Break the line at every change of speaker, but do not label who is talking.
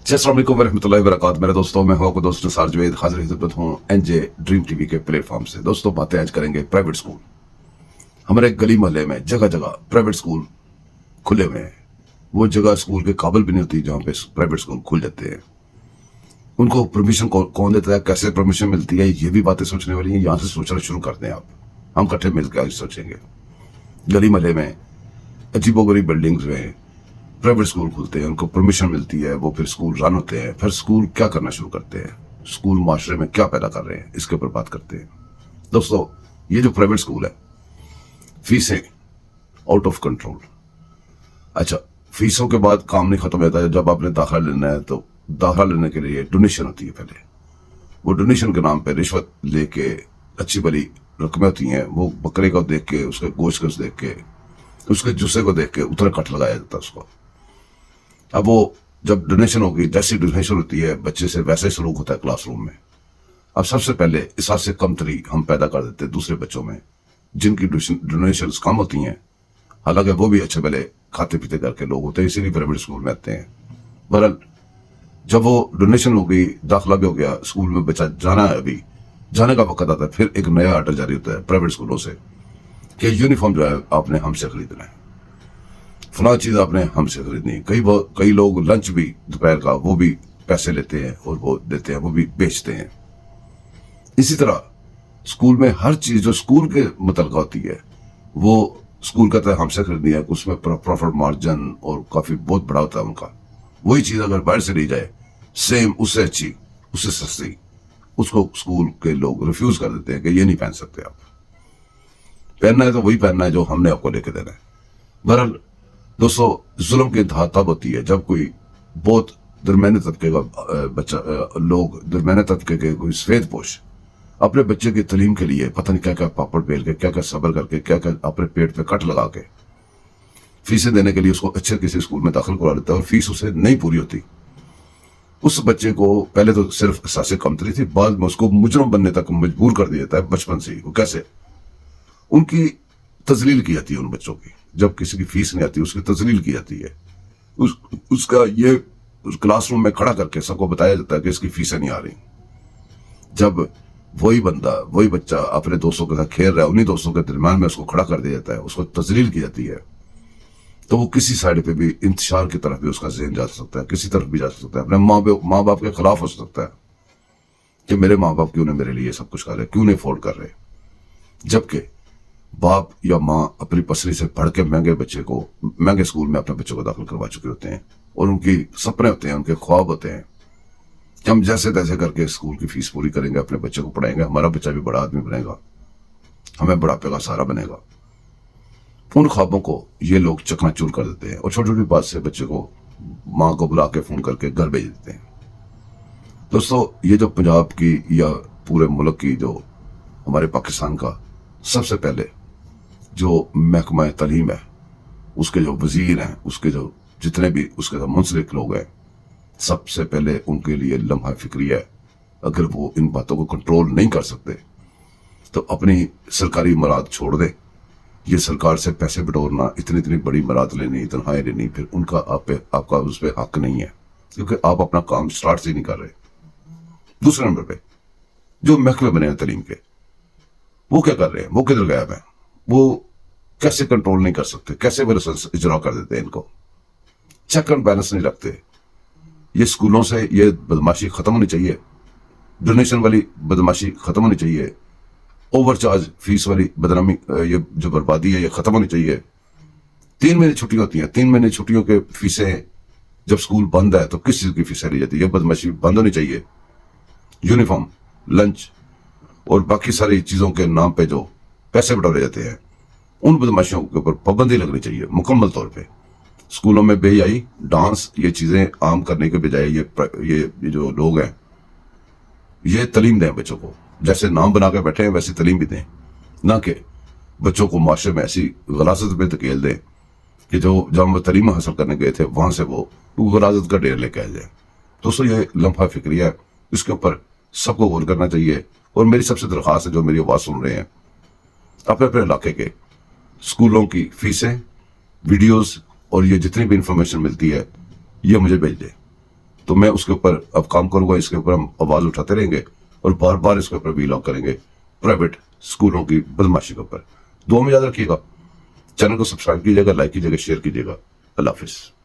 अस्सलाम वालेकुम रहमतुल्लाहि व बरकातहू। मेरे दोस्तों, मैं हूं आपका दोस्त निसार जवेद, हाजिर खिदमत हूं एनजे ड्रीम टीवी के प्लेटफॉर्म से। दोस्तों, बातें आज करेंगे प्राइवेट स्कूल। हमारे गली मोहल्ले में जगह जगह प्राइवेट स्कूल खुले हुए हैं। वो जगह स्कूल के काबिल भी नहीं होती जहाँ पे प्राइवेट स्कूल खुल जाते हैं। उनको परमिशन कौन देता है, कैसे परमिशन मिलती है, ये भी बातें सोचने वाली हैं। यहाँ से सोचना शुरू करते हैं आप, हम इकट्ठे मिलकर आज सोचेंगे। गली मोहल्ले में अजीबोगरीब बिल्डिंग्स में प्राइवेट स्कूल खुलते हैं, उनको परमिशन मिलती है, वो फिर स्कूल रन होते हैं। फिर स्कूल क्या करना शुरू करते हैं, स्कूल माशरे में क्या पैदा कर रहे हैं, इसके ऊपर बात करते हैं। दोस्तों, ये जो प्राइवेट स्कूल है, फीसें आउट ऑफ कंट्रोल। अच्छा, फीसों के बाद काम नहीं खत्म होता है। जब आपने दाखिला लेना है तो दाखिला लेने के लिए डोनेशन होती है। पहले वो डोनेशन के नाम पे रिश्वत लेके अच्छी भली रकमें होती हैं। वो बकरे को देख के, उसके गोश्त को देख के, उसके जुस्से को देख के उतना कट लगाया जाता है उसको। अब वो जब डोनेशन होगी, जैसी डोनेशन होती है बच्चे से वैसे सलूक होता है क्लासरूम में। अब सबसे पहले इस से कमतरी हम पैदा कर देते हैं दूसरे बच्चों में, जिनकी डोनेशन कम होती हैं। हालांकि वो भी अच्छे भले खाते पीते करके लोग होते हैं, इसीलिए प्राइवेट स्कूल में आते हैं। बहरहाल, जब वो डोनेशन हो गई, दाखिला भी हो गया, स्कूल में बच्चा जाना है, अभी जाने का वक्त आता है, फिर एक नया आर्डर जारी होता है प्राइवेट स्कूलों से कि यूनिफॉर्म जो है आपने हमसे खरीदना है, फला चीज आपने हमसे खरीदनी है। कई लोग लंच भी दोपहर का वो भी पैसे लेते हैं और वो देते हैं, वो भी बेचते हैं। इसी तरह स्कूल में हर चीज जो स्कूल के मुतल्लिक़ होती है, वो स्कूल कहता है हमसे खरीदनी है। उसमें प्रॉफिट मार्जिन और काफी बहुत बड़ा होता है उनका। वही चीज अगर बाहर से ली जाए, सेम, उससे अच्छी, उससे सस्ती, उसको स्कूल के लोग रिफ्यूज कर देते हैं कि ये नहीं पहन सकते आप। पहनना है तो वही पहनना है जो हमने आपको लेके देना है। बहरहाल दोस्तों, जुल्म की इंतहा तब होती है जब कोई बहुत दरमियाने तबके का बच्चा, लोग दरमियाने तबके के कोई सफेद पोश अपने बच्चे की तालीम के लिए पता नहीं क्या क्या पापड़ बेल के, क्या क्या सब्र करके, क्या क्या अपने पेट पे कट लगा के फीसें देने के लिए उसको अच्छे किसी स्कूल में दाखिल करवा देता है, और फीस उसे नहीं पूरी होती। उस बच्चे को पहले तो सिर्फ एहसास कमतरी थी, बाद में उसको मुजरम बनने तक मजबूर कर दिया जाता है बचपन से ही। वो कैसे? उनकी तजलील की जाती है उन बच्चों की। जब किसी की फीस नहीं आती, उसकी तजलील की जाती है। उसका ये क्लासरूम में खड़ा करके सबको बताया जाता है कि इसकी फीसें नहीं आ रही। जब वही बंदा, वही बच्चा अपने दोस्तों के साथ खेल रहा है, उन्हीं दोस्तों के दरमियान में उसको खड़ा कर दिया जाता है, उसको तजलील की जाती है, तो वो किसी साइड पे भी इंतशार की तरफ भी उसका ज़हन जा सकता है, किसी तरफ भी जा सकता है, अपने माँ बाप के खिलाफ हो सकता है कि मेरे माँ बाप क्यों नहीं मेरे लिए सब कुछ कर रहे, क्यों नहीं अफोर्ड कर रहे। जबकि बाप या माँ अपनी पसली से पढ़ के महंगे स्कूल में अपने बच्चों को दाखिल करवा चुके होते हैं, और उनकी सपने होते हैं, उनके ख्वाब होते हैं कि हम जैसे तैसे करके स्कूल की फीस पूरी करेंगे, अपने बच्चे को पढ़ाएंगे, हमारा बच्चा भी बड़ा आदमी बनेगा, हमें बुढ़ापे का सहारा बनेगा। उन ख्वाबों को ये लोग चकनाचूर कर देते हैं, और छोटी छोटी बात से बच्चे को, माँ को बुला के फोन करके घर भेज देते हैं। दोस्तों, ये जो पंजाब की या पूरे मुल्क की, जो हमारे पाकिस्तान का सबसे पहले जो महकमा तालीम है, उसके जो वजीर हैं, उसके जो जितने भी उसके जो मुंसलिक लोग हैं, सबसे पहले उनके लिए लम्हा फिक्री है। अगर वो इन बातों को कंट्रोल नहीं कर सकते तो अपनी सरकारी मराद छोड़ दे। ये सरकार से पैसे बटोरना, इतनी बड़ी मराद लेनी, तनख्वाहें लेनी, फिर उनका आपका उस पर हक नहीं है, क्योंकि आप अपना काम स्टार्ट से नहीं कर रहे। दूसरे नंबर पे जो महकमे बने हैं तालीम के, वो क्या कर रहे हैं, वो किधर गायब है? वो कैसे कंट्रोल नहीं कर सकते, कैसे वो लाइसेंस इजरा कर देते हैं, इनको चेक एंड बैलेंस नहीं रखते। ये स्कूलों से ये बदमाशी खत्म होनी चाहिए, डोनेशन वाली बदमाशी खत्म होनी चाहिए, ओवरचार्ज फीस वाली बदनामी, ये जो बर्बादी है, ये खत्म होनी चाहिए। 3 महीने छुट्टियां होती हैं, 3 महीने छुट्टियों के फीसें, जब स्कूल बंद है तो किस चीज की फीसें ली जाती है? ये बदमाशी बंद होनी चाहिए। यूनिफॉर्म, लंच और बाकी सारी चीजों के नाम पे जो पैसे बटोरे जाते हैं, उन बदमाशियों के ऊपर पाबंदी लगनी चाहिए मुकम्मल तौर पे। स्कूलों में बेहयाई, डांस, ये चीजें आम करने के बजाय ये जो लोग हैं, ये तालीम दें बच्चों को। जैसे नाम बना के बैठे हैं वैसी तालीम भी दें, ना कि बच्चों को माशरे में ऐसी गलाजत में धकेल दें कि जो जहाँ वो तालीम हासिल करने गए थे वहां से वो गलाजत का ढेर लेके आ जाए। दोस्तों, ये लम्हा फिक्री है, इसके ऊपर सबको गौर करना चाहिए। और मेरी सबसे दरख्वास्त है, जो मेरी आवाज सुन रहे हैं, अपने अपने इलाके के स्कूलों की फीसें, वीडियोस और ये जितनी भी इंफॉर्मेशन मिलती है, ये मुझे भेज दें। تو میں اس کے اوپر اب کام کروں گا. اس کے اوپر ہم آواز اٹھاتے رہیں گے اور بار بار اس کے اوپر ویلاگ کریں گے پرائیویٹ اسکولوں کی بدماشی کے اوپر. دعا میں یاد رکھیے گا. چینل کو سبسکرائب کیجیے گا, لائک کیجیے گا, شیئر کیجیے گا. اللہ حافظ.